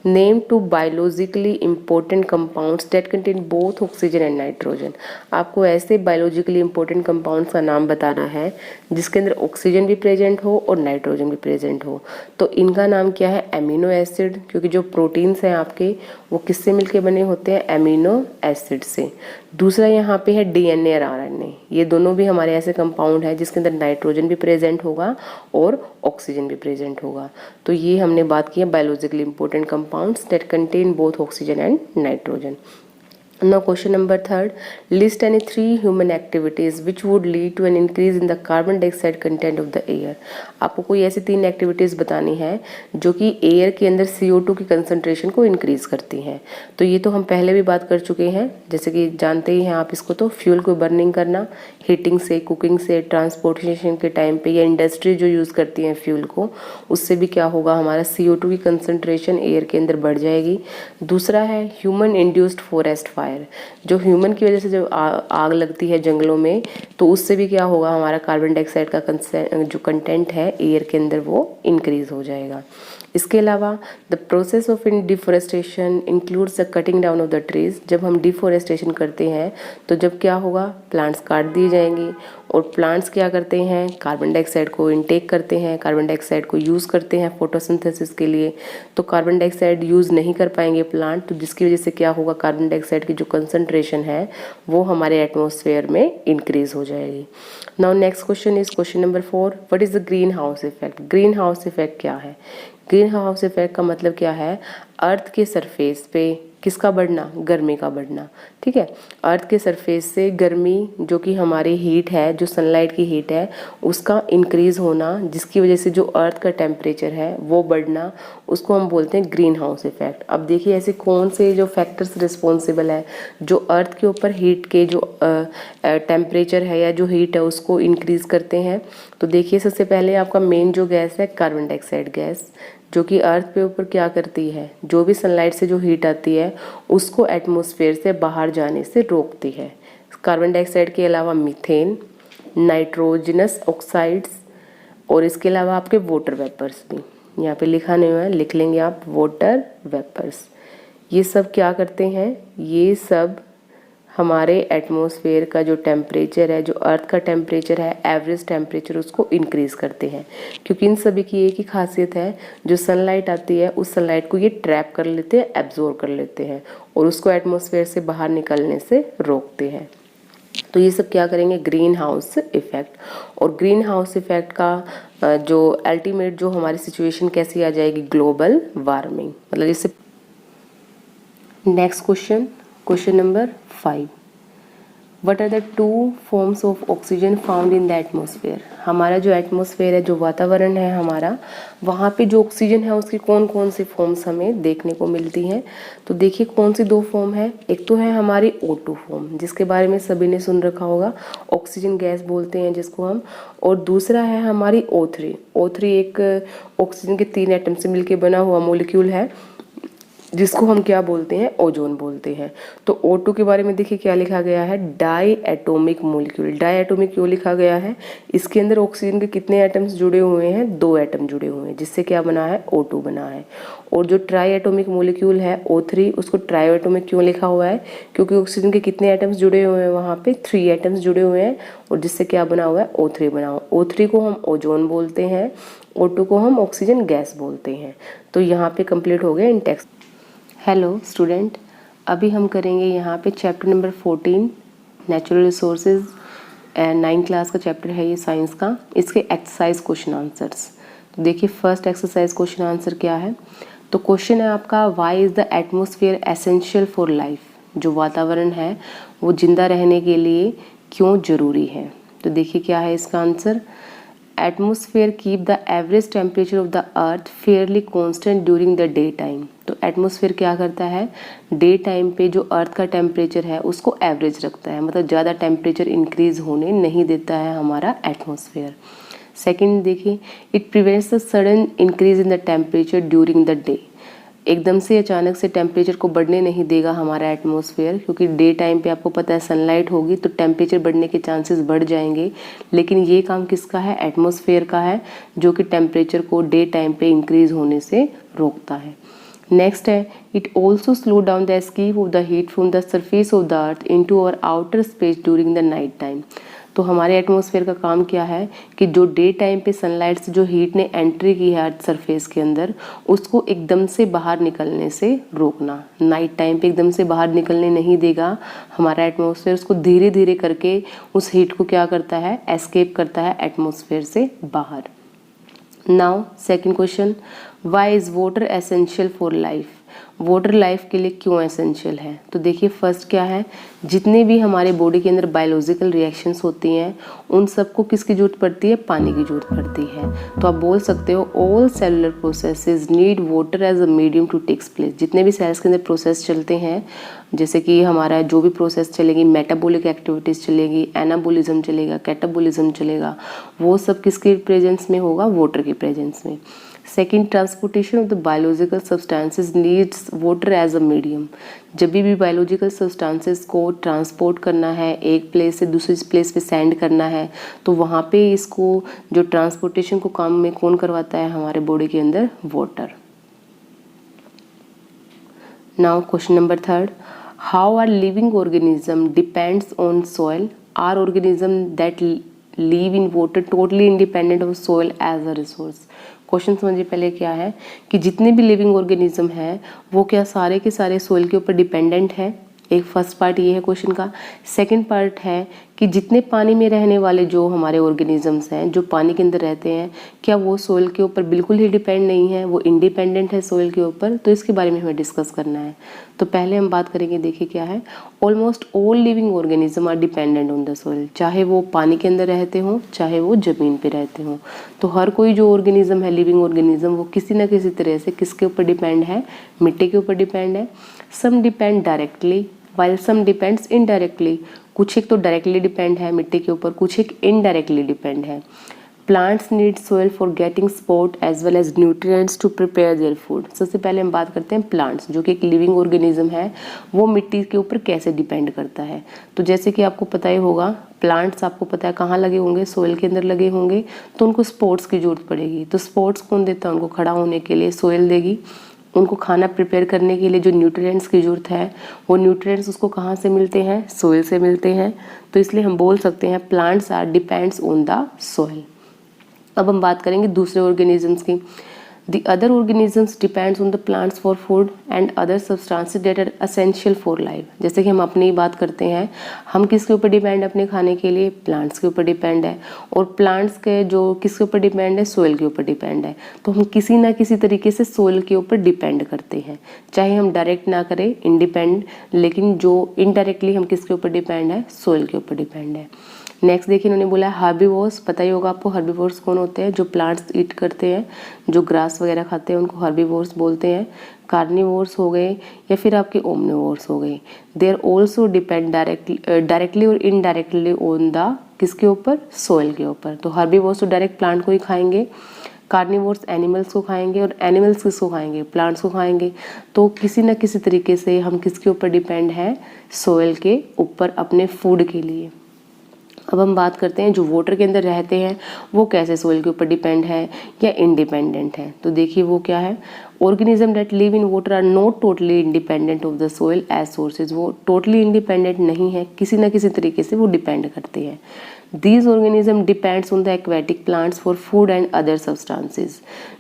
name 2 biologically important compounds that contain both oxygen and nitrogen. आपको ऐसे बायोलॉजिकली इंपॉर्टेंट कंपाउंड्स का नाम बताना है जिसके अंदर ऑक्सीजन भी प्रेजेंट हो और नाइट्रोजन भी प्रेजेंट हो। तो इनका नाम क्या है, एमिनो एसिड, क्योंकि जो प्रोटीन्स हैं आपके वो किससे मिलके बने होते हैं, एमिनो एसिड से। दूसरा यहाँ पे है डीएनए और आरएनए, ये दोनों भी हमारे ऐसे कंपाउंड है जिसके अंदर नाइट्रोजन भी प्रेजेंट होगा और ऑक्सीजन भी प्रेजेंट होगा। तो ये हमने बात की है biologically important compounds that contain both oxygen and nitrogen. Now question number 3, list any 3 human activities which would lead to an increase in the carbon dioxide content of the air। आपको कोई ऐसी 3 एक्टिविटीज़ बतानी है जो कि air के अंदर CO2 की कंसंट्रेशन को इंक्रीज करती हैं। तो ये तो हम पहले भी बात कर चुके हैं, जैसे कि जानते ही हैं आप इसको, तो फ्यूल को बर्निंग करना, हीटिंग से, कुकिंग से, ट्रांसपोर्टेशन के टाइम पे, या इंडस्ट्री जो यूज़ करती हैं फ्यूल को, उससे भी क्या होगा, हमारा CO2 की कंसंट्रेशन एयर के अंदर बढ़ जाएगी। दूसरा है ह्यूमन इंड्यूस्ड फॉरेस्ट फायर, जो ह्यूमन की वजह से जो आग लगती है जंगलों में, तो उससे भी क्या होगा, हमारा कार्बन डाइऑक्साइड का जो कंटेंट है एयर के अंदर वो इंक्रीज हो जाएगा। इसके अलावा the process of deforestation includes the cutting down of the trees. जब हम डिफॉरेस्टेशन करते हैं तो जब क्या होगा, प्लांट्स काट दिए जाएंगे, और प्लांट्स क्या करते हैं, कार्बन डाइऑक्साइड को इनटेक करते हैं, कार्बन डाइऑक्साइड को यूज़ करते हैं फोटोसिंथेसिस के लिए। तो कार्बन डाइऑक्साइड यूज़ नहीं कर पाएंगे प्लांट, तो जिसकी वजह से क्या होगा, कार्बन डाइऑक्साइड की जो कंसंट्रेशन है वो हमारे एटमॉस्फेयर में इंक्रीज हो जाएगी। Now next question is question number 4, what is the green house effect. Green house effect क्या है, ग्रीन हाउस इफेक्ट का मतलब क्या है, अर्थ के सरफेस पे किसका बढ़ना, गर्मी का बढ़ना। ठीक है, अर्थ के सरफेस से गर्मी, जो कि हमारी हीट है, जो सनलाइट की हीट है, उसका इंक्रीज होना, जिसकी वजह से जो अर्थ का टेम्परेचर है वो बढ़ना, उसको हम बोलते हैं ग्रीन हाउस इफेक्ट। अब देखिए ऐसे कौन से जो फैक्टर्स रिस्पॉन्सिबल है जो अर्थ के ऊपर हीट के जो टेम्परेचर है या जो हीट है उसको इंक्रीज करते हैं। तो देखिए सबसे पहले आपका मेन जो गैस है कार्बन डाइऑक्साइड गैस, जो कि अर्थ पे ऊपर क्या करती है, जो भी सनलाइट से जो हीट आती है उसको एटमॉस्फेयर से बाहर जाने से रोकती है। कार्बन डाइऑक्साइड के अलावा मीथेन, नाइट्रोजनस ऑक्साइड्स, और इसके अलावा आपके वाटर वेपर्स भी, यहाँ पे लिखा नहीं हुआ है, लिख लेंगे आप, वाटर वेपर्स। ये सब क्या करते हैं, ये सब हमारे एटमॉस्फेयर का जो टेम्परेचर है, जो अर्थ का टेम्परेचर है, एवरेज टेम्परेचर उसको इंक्रीज़ करते हैं। क्योंकि इन सभी की एक ही खासियत है, जो सनलाइट आती है उस सनलाइट को ये ट्रैप कर लेते हैं, एब्जॉर्ब कर लेते हैं और उसको एटमॉस्फेयर से बाहर निकलने से रोकते हैं। तो ये सब क्या करेंगे, ग्रीन हाउस इफेक्ट। और ग्रीन हाउस इफेक्ट का जो अल्टीमेट जो हमारी सिचुएशन कैसी आ जाएगी, ग्लोबल वार्मिंग। मतलब जैसे next question number 5, what are the 2 forms of oxygen found in the atmosphere. हमारा जो एटमॉस्फेयर है, जो वातावरण है हमारा, वहाँ पे जो ऑक्सीजन है उसकी कौन कौन सी फॉर्म्स हमें देखने को मिलती हैं। तो देखिए कौन सी 2 फॉर्म है। एक तो है हमारी O2 फॉर्म, जिसके बारे में सभी ने सुन रखा होगा, ऑक्सीजन गैस बोलते हैं जिसको हम। और दूसरा है हमारी O3 एक ऑक्सीजन के 3 एटम से मिलकर बना हुआ मोलिक्यूल है, जिसको हम क्या बोलते हैं, ओजोन बोलते हैं। तो O2 के बारे में देखिए क्या लिखा गया है, di atomic molecule. Di atomic क्यों लिखा गया है, इसके अंदर ऑक्सीजन के कितने एटम्स जुड़े हुए हैं, 2 एटम जुड़े हुए हैं, जिससे क्या बना है, O2 बना है। और जो ट्राई एटोमिक मोलिक्यूल है O3, उसको ट्राई एटोमिक क्यों लिखा हुआ है, क्योंकि ऑक्सीजन के कितने एटम्स जुड़े हुए हैं, वहाँ पे 3 एटम्स जुड़े हुए हैं और जिससे क्या बना हुआ है, O3 बना हुआ। O3 को हम ओजोन बोलते हैं, O2 को हम ऑक्सीजन गैस बोलते हैं। तो यहाँ पे कंप्लीट हो गया इन टेक्स्ट। हेलो स्टूडेंट, अभी हम करेंगे यहाँ पे chapter number 14 natural resources, 9th class का चैप्टर है ये, साइंस का। इसके एक्सरसाइज क्वेश्चन आंसर्स। तो देखिए फर्स्ट एक्सरसाइज क्वेश्चन आंसर क्या है। तो क्वेश्चन है आपका, why is the atmosphere essential for life. जो वातावरण है वो जिंदा रहने के लिए क्यों ज़रूरी है। तो देखिए क्या है इसका answer, atmosphere keep the average temperature of the earth Fairlie constant during the day time. तो एटमॉस्फेयर क्या करता है, डे टाइम पे जो अर्थ का टेम्परेचर है उसको एवरेज रखता है, मतलब ज़्यादा टेम्परेचर इंक्रीज होने नहीं देता है हमारा एटमॉस्फेयर। सेकंड देखिए, it prevents the sudden increase in the temperature during the day. एकदम से अचानक से टेम्परेचर को बढ़ने नहीं देगा हमारा एटमॉस्फेयर, क्योंकि डे टाइम पे आपको पता है सनलाइट होगी तो टेम्परेचर बढ़ने के चांसेस बढ़ जाएंगे। लेकिन ये काम किसका है, एटमॉस्फेयर का है, जो कि टेम्परेचर को डे टाइम पे इंक्रीज होने से रोकता है। नेक्स्ट है, it also slow down the escape of the heat from the surface of the earth into our outer space during the night time. तो हमारे एटमॉस्फेयर का काम क्या है कि जो डे टाइम पे सनलाइट से जो हीट ने एंट्री की है अर्थ सरफेस के अंदर, उसको एकदम से बाहर निकलने से रोकना। नाइट टाइम पे एकदम से बाहर निकलने नहीं देगा हमारा एटमॉस्फेयर, उसको धीरे धीरे करके उस हीट को क्या करता है, एस्केप करता है एटमॉस्फेयर से बाहर। Now second question, why is water essential for life. Water life के लिए क्यों एसेंशियल है। तो देखिए फर्स्ट क्या है, जितने भी हमारे बॉडी के अंदर बायोलॉजिकल रिएक्शंस होती हैं उन सबको किसकी जरूरत पड़ती है, पानी की जरूरत पड़ती है। तो आप बोल सकते हो all cellular processes need water as a medium to takes place. जितने भी सेल्स के अंदर प्रोसेस चलते हैं, जैसे कि हमारा जो भी प्रोसेस चलेगी, मेटाबॉलिक एक्टिविटीज़ चलेगी, एनाबोलिज्म चलेगा, कैटाबोलिज्म चलेगा, वो सब किसके प्रेजेंस में होगा, वाटर के प्रेजेंस में। Second, transportation of the biological substances needs water as a medium. जब भी बायोलॉजिकल सब्सटेंसेस को ट्रांसपोर्ट करना है, एक प्लेस से दूसरी प्लेस पे सेंड करना है, तो वहाँ पे इसको जो ट्रांसपोर्टेशन को काम में कौन करवाता है हमारे बॉडी के अंदर, water. Now question number third, how are living organism depends on soil. Are organism that live in water totally independent of soil as a resource. Question समझिए पहले क्या है कि जितने भी लिविंग ऑर्गेनिज्म हैं वो क्या सारे के सारे सोइल के ऊपर डिपेंडेंट है। एक फर्स्ट पार्ट ये है क्वेश्चन का। सेकंड पार्ट है कि जितने पानी में रहने वाले जो हमारे ऑर्गेनिजम्स हैं, जो पानी के अंदर रहते हैं, क्या वो सोइल के ऊपर बिल्कुल ही डिपेंड नहीं है, वो इंडिपेंडेंट है सोइल के ऊपर। तो इसके बारे में हमें डिस्कस करना है। तो पहले हम बात करेंगे, देखिए क्या है, almost all living organism are dependent on the soil. चाहे वो पानी के अंदर रहते हों, चाहे वो ज़मीन पर रहते हों, तो हर कोई जो ऑर्गेनिज्म है, लिविंग ऑर्गेनिज्म, वो किसी न किसी तरह से किसके ऊपर डिपेंड है, मिट्टी के ऊपर डिपेंड है। Some depend directly while some depends indirectly। कुछ एक तो डायरेक्टली डिपेंड है मिट्टी के ऊपर, कुछ एक इनडायरेक्टली डिपेंड है। Plants need soil for getting support as well as nutrients to prepare their food. सबसे पहले हम बात करते हैं प्लांट्स, जो कि एक लिविंग ऑर्गेनिज्म है, वो मिट्टी के ऊपर कैसे डिपेंड करता है। तो जैसे कि आपको पता ही होगा, प्लांट्स आपको पता है कहाँ लगे होंगे, सोइल के अंदर लगे होंगे, तो उनको सपोर्ट्स की जरूरत पड़ेगी। तो सपोर्ट्स कौन देता है उनको खड़ा होने के लिए, सोइल देगी। उनको खाना प्रिपेयर करने के लिए जो न्यूट्रिएंट्स की ज़रूरत है वो न्यूट्रिएंट्स उसको कहाँ से मिलते हैं, सोइल से मिलते हैं। तो इसलिए हम बोल सकते हैं plants are depends on the soil. अब हम बात करेंगे दूसरे ऑर्गेनिजम्स की। The other organisms depends on the plants for food and other substances that are essential for life। जैसे कि हम अपनी बात करते हैं, हम किसके ऊपर डिपेंड अपने खाने के लिए, प्लांट्स के ऊपर डिपेंड है। और प्लांट्स के जो किसके ऊपर डिपेंड है, सोइल के ऊपर डिपेंड है। तो हम किसी ना किसी तरीके से सोइल के ऊपर डिपेंड करते हैं, चाहे हम डायरेक्ट ना करें इंडिपेंड, लेकिन जो इनडायरेक्टली हम किसके ऊपर डिपेंड है, सोइल के ऊपर डिपेंड है। नेक्स्ट देखिए इन्होंने बोला है हर्बीवोर्स। पता ही होगा आपको हर्बीवोर्स कौन होते हैं, जो प्लांट्स ईट करते हैं, जो ग्रास वगैरह खाते हैं उनको हर्बीवोर्स बोलते हैं। कार्निवोर्स हो गए या फिर आपके ओमनिवोर्स हो गए। They are also depend directly or indirectly on the किसके ऊपर, सोइल के ऊपर। तो हर्बीवोर्स तो डायरेक्ट प्लांट को ही खाएंगे, कार्निवोर्स एनिमल्स को खाएंगे, और एनिमल्स किसको खाएंगे, प्लांट्स को खाएंगे। तो किसी न किसी तरीके से हम किसके ऊपर डिपेंड हैं, सोइल के ऊपर अपने फूड के लिए। अब हम बात करते हैं जो वाटर के अंदर रहते हैं वो कैसे सोइल के ऊपर डिपेंड है या इंडिपेंडेंट है। तो देखिए वो क्या है, organism that live in water are not totally independent of the soil as sources. वो टोटली इंडिपेंडेंट नहीं है, किसी ना किसी तरीके से वो डिपेंड करते हैं। These organism depends on the aquatic plants for food and other substances.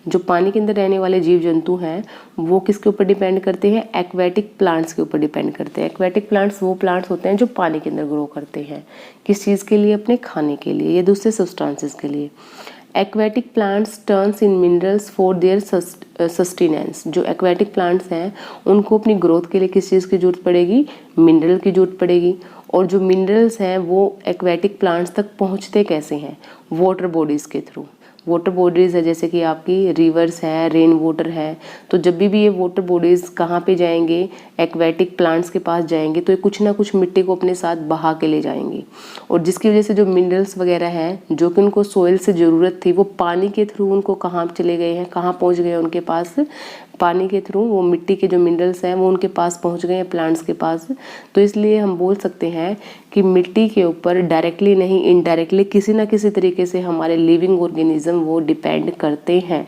जो पानी के अंदर रहने वाले जीव जंतु हैं वो किसके ऊपर डिपेंड करते हैं, एक्वेटिक प्लांट्स के ऊपर डिपेंड करते हैं। एक्वेटिक प्लांट्स वो प्लांट्स होते हैं जो पानी के अंदर ग्रो करते हैं, किस चीज़ के लिए, अपने खाने के लिए या दूसरे सब्सटेंसेज के लिए। Aquatic plants turns in minerals for their sustenance. जो एक्वेटिक प्लांट्स हैं उनको अपनी ग्रोथ के लिए किस चीज़ की जरूरत पड़ेगी, मिनरल की जरूरत पड़ेगी। और जो मिनरल्स हैं वो एक्वेटिक प्लांट्स तक पहुंचते कैसे हैं, वाटर बॉडीज़ के थ्रू। वाटर बॉडीज़ है जैसे कि आपकी रिवर्स है, रेन वाटर है। तो जब भी ये वाटर बॉडीज़ कहाँ पे जाएंगे, एक्वेटिक प्लांट्स के पास जाएंगे, तो ये कुछ ना कुछ मिट्टी को अपने साथ बहा के ले जाएंगे। और जिसकी वजह से जो मिनरल्स वगैरह हैं जो कि उनको सोइल से ज़रूरत थी वो पानी के थ्रू उनको कहाँ चले गए हैं, कहाँ पहुँच गए उनके पास, पानी के थ्रू वो मिट्टी के जो मिनरल्स हैं वो उनके पास पहुंच गए हैं, प्लांट्स के पास। तो इसलिए हम बोल सकते हैं कि मिट्टी के ऊपर डायरेक्टली नहीं इनडायरेक्टली किसी ना किसी तरीके से हमारे लिविंग ऑर्गेनिज्म वो डिपेंड करते हैं।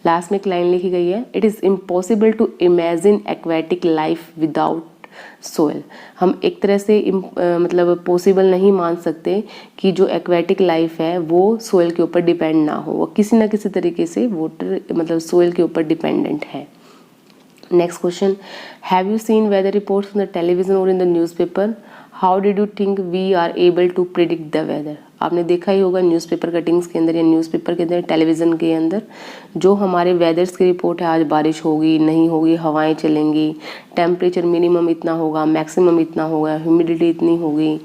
लास्ट में एक लाइन लिखी गई है, it is impossible to imagine aquatic life without soil. हम एक तरह से मतलब पॉसिबल नहीं मान सकते कि जो एक्वेटिक लाइफ है वो सोइल के ऊपर डिपेंड ना हो, वो किसी ना किसी तरीके से वाटर मतलब सोइल के ऊपर डिपेंडेंट है। Next question, have you seen weather reports in the television और in the newspaper, how did you think we are able to predict the weather. आपने देखा ही होगा न्यूज़पेपर कटिंग्स के अंदर या न्यूज़पेपर के अंदर, टेलीविज़न के अंदर जो हमारे वेदर्स की रिपोर्ट है, आज बारिश होगी नहीं होगी, हवाएं चलेंगी, टेम्परेचर मिनिमम इतना होगा, मैक्सिमम इतना होगा, ह्यूमिडिटी इतनी होगी,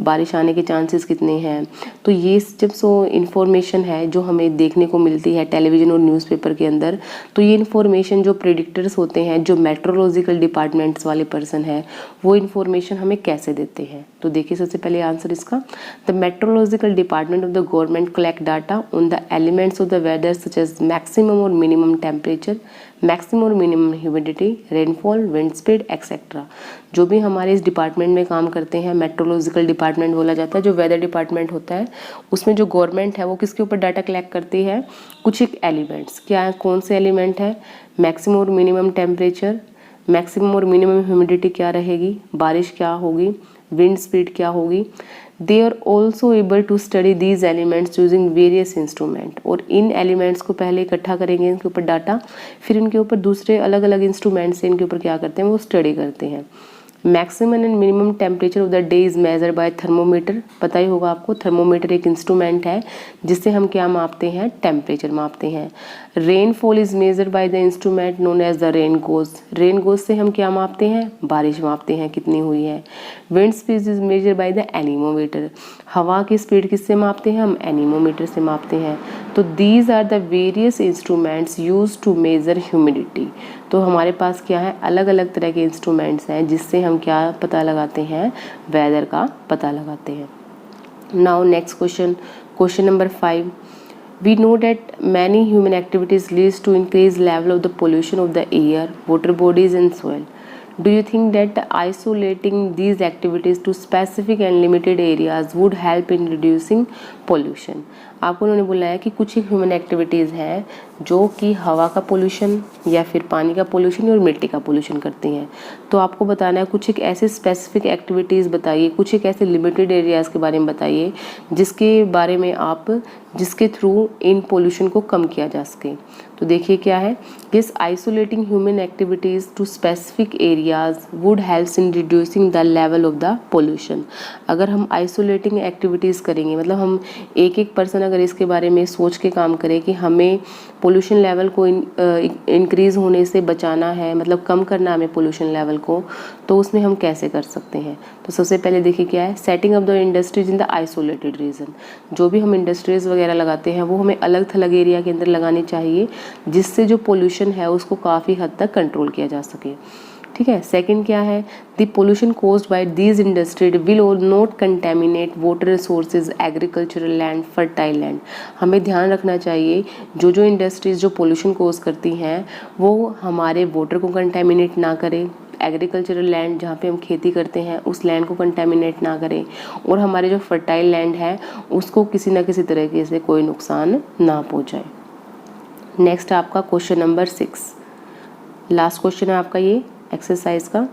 बारिश आने के चांसेस कितने हैं। तो ये जब इन्फॉर्मेशन है जो हमें देखने को मिलती है टेलीविज़न और न्यूज़पेपर के अंदर, तो ये इन्फॉर्मेशन जो प्रेडिक्टर्स होते हैं, जो मेट्रोलॉजिकल डिपार्टमेंट्स वाले पर्सन है, वो इन्फॉर्मेशन हमें कैसे देते हैं। तो देखिए सबसे पहले आंसर इसका, the meteorological department of the government collect data on the elements of the weather such as maximum और मिनिमम टेम्परेचर, मैक्सिमम और minimum humidity, rainfall, wind speed etcetera. जो भी हमारे इस डिपार्टमेंट में काम करते हैं, मेट्रोलॉजिकल डिपार्टमेंट बोला जाता है, जो वेदर डिपार्टमेंट होता है, उसमें जो गवर्नमेंट है वो किसके ऊपर डाटा कलेक्ट करती है, कुछ एक एलिमेंट्स। क्या है, कौन से एलिमेंट है, मैक्सिमम और मिनिमम टेम्परेचर, मैक्सिमम और मिनिमम ह्यूमिडिटी क्या रहेगी, बारिश क्या होगी, विंड स्पीड क्या होगी। They are also able to study these elements using various instrument. और इन एलिमेंट्स को पहले इकट्ठा करेंगे इनके ऊपर डाटा, फिर इनके ऊपर दूसरे अलग अलग इंस्ट्रूमेंट से इनके ऊपर क्या करते हैं, वो स्टडी करते हैं। Maximum and minimum temperature of the day is measure bye thermometer. पता ही होगा आपको, थर्मोमीटर एक इंस्ट्रूमेंट है जिससे हम क्या मापते हैं, टेम्परेचर मापते हैं। Rainfall is measure by the instrument known as the rain gauge. Rain gauge से हम क्या मापते हैं, बारिश मापते हैं कितनी हुई है। Wind speed is measure by the anemometer. हवा की स्पीड किससे मापते हैं, हम एनीमोमीटर से मापते हैं। तो these are the various instruments use to measure humidity. तो हमारे पास क्या है, अलग अलग तरह के इंस्ट्रूमेंट्स हैं जिससे हम क्या पता लगाते हैं, वेदर का पता लगाते हैं। Now next question, question number 5, we know that many human activities leads to increased level of the pollution of the air, water bodies and soil. Do you think that isolating these activities to specific and limited areas would help in reducing pollution? आपको उन्होंने बोला है कि कुछ एक human activities हैं जो कि हवा का पोल्यूशन या फिर पानी का पोल्यूशन और मिट्टी का पोल्यूशन करती हैं। तो आपको बताना है कुछ एक ऐसे स्पेसिफिक एक्टिविटीज़ बताइए, कुछ एक ऐसे लिमिटेड एरियाज़ के बारे में बताइए जिसके बारे में जिसके थ्रू इन पोल्यूशन को कम किया जा सके। तो देखिए क्या है, this isolating human activities to specific areas would helps in reducing the level of the pollution. अगर हम आइसोलेटिंग एक्टिविटीज़ करेंगे, मतलब हम एक पर्सन अगर इसके बारे में सोच के काम करे कि हमें पोल्यूशन लेवल को इंक्रीज़ होने से बचाना है, मतलब कम करना है हमें पोल्यूशन लेवल को, तो उसमें हम कैसे कर सकते हैं। तो सबसे पहले देखिए क्या है, setting up the industries in the isolated region. जो भी हम इंडस्ट्रीज वगैरह लगाते हैं वो हमें अलग थलग एरिया के अंदर लगानी चाहिए, जिससे जो पोल्यूशन है उसको काफ़ी हद तक कंट्रोल किया जा सके। ठीक है। सेकंड क्या है, the pollution caused by these industries will not contaminate water resources, agricultural land, fertile land. हमें ध्यान रखना चाहिए जो इंडस्ट्रीज जो पोल्यूशन कोज करती हैं वो हमारे वाटर को कंटेमिनेट ना करें, एग्रीकल्चरल लैंड जहाँ पे हम खेती करते हैं उस लैंड को कंटेमिनेट ना करें, और हमारे जो फर्टाइल लैंड है उसको किसी न किसी तरीके से कोई नुकसान ना पहुँचाए। नेक्स्ट आपका क्वेश्चन नंबर 6, लास्ट क्वेश्चन है आपका ये एक्सरसाइज का।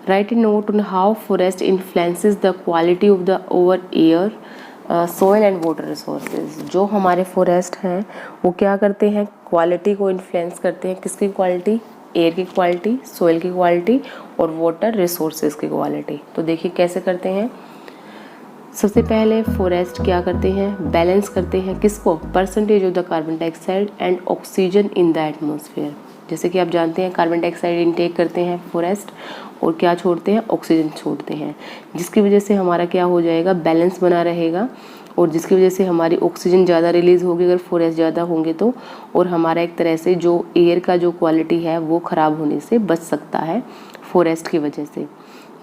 Right A note on how forest influences the quality of the over air, soil and water resources. जो हमारे फॉरेस्ट हैं वो क्या करते हैं, क्वालिटी को इन्फ्लुएंस करते हैं। किसकी क्वालिटी, एयर की क्वालिटी, सोइल की क्वालिटी और वाटर रिसोर्सेज की क्वालिटी। तो देखिए कैसे करते हैं। सबसे पहले फॉरेस्ट क्या करते हैं, बैलेंस करते हैं किसको, percentage of the carbon dioxide and oxygen in the atmosphere. जैसे कि आप जानते हैं कार्बन डाइऑक्साइड इनटेक करते हैं फॉरेस्ट और क्या छोड़ते हैं, ऑक्सीजन छोड़ते हैं, जिसकी वजह से हमारा क्या हो जाएगा, बैलेंस बना रहेगा, और जिसकी वजह से हमारी ऑक्सीजन ज़्यादा रिलीज़ होगी अगर फॉरेस्ट ज़्यादा होंगे तो, और हमारा एक तरह से जो एयर का जो क्वालिटी है वो ख़राब होने से बच सकता है फॉरेस्ट की वजह से।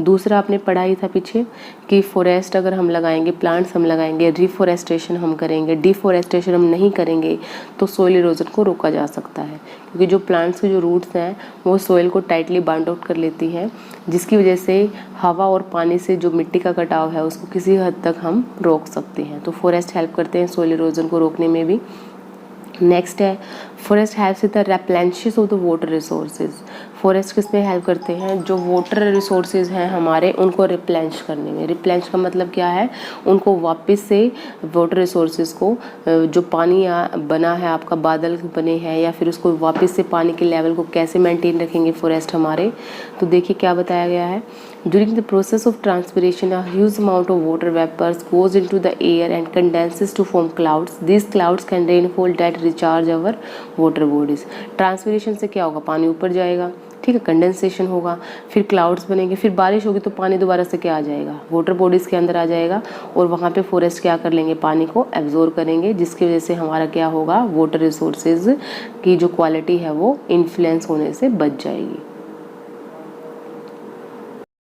दूसरा आपने पढ़ा ही था पीछे कि फॉरेस्ट अगर हम लगाएंगे, प्लांट्स हम लगाएंगे, रिफॉरेस्टेशन हम करेंगे, डिफॉरेस्टेशन हम नहीं करेंगे तो सोइल इरोजन को रोका जा सकता है, क्योंकि जो प्लांट्स के जो रूट्स हैं वो सोइल को टाइटली बाउंड आउट कर लेती हैं, जिसकी वजह से हवा और पानी से जो मिट्टी का कटाव है उसको किसी हद तक हम रोक सकते हैं। तो फॉरेस्ट हेल्प करते हैं सोइल इरोजन को रोकने में भी। नेक्स्ट है forest helps with the replenish of the water resources. Forest किस में हेल्प करते हैं, जो वाटर रिसोर्सेज हैं हमारे उनको रिप्लेनिश करने में। रिप्लेनिश का मतलब क्या है, उनको वापस से वाटर रिसोर्सेज को, जो पानी बना है आपका, बादल बने हैं या फिर उसको वापस से पानी के लेवल को कैसे मेंटेन रखेंगे फॉरेस्ट हमारे। तो देखिए क्या बताया गया है, during the process of transpiration a huge amount of water vapors goes into the air and condenses to form clouds. These clouds can rainfall that recharge our water bodies. Transpiration से क्या होगा, पानी ऊपर जाएगा, ठीक है, कंडेंसेशन होगा, फिर क्लाउड्स बनेंगे, फिर बारिश होगी तो पानी दोबारा से क्या आ जाएगा, वाटर बॉडीज़ के अंदर आ जाएगा, और वहाँ पे फॉरेस्ट क्या कर लेंगे, पानी को एब्जॉर्ब करेंगे, जिसकी वजह से हमारा क्या होगा, वाटर रिसोर्सेज की जो क्वालिटी है वो इन्फ्लुएंस होने से बच जाएगी।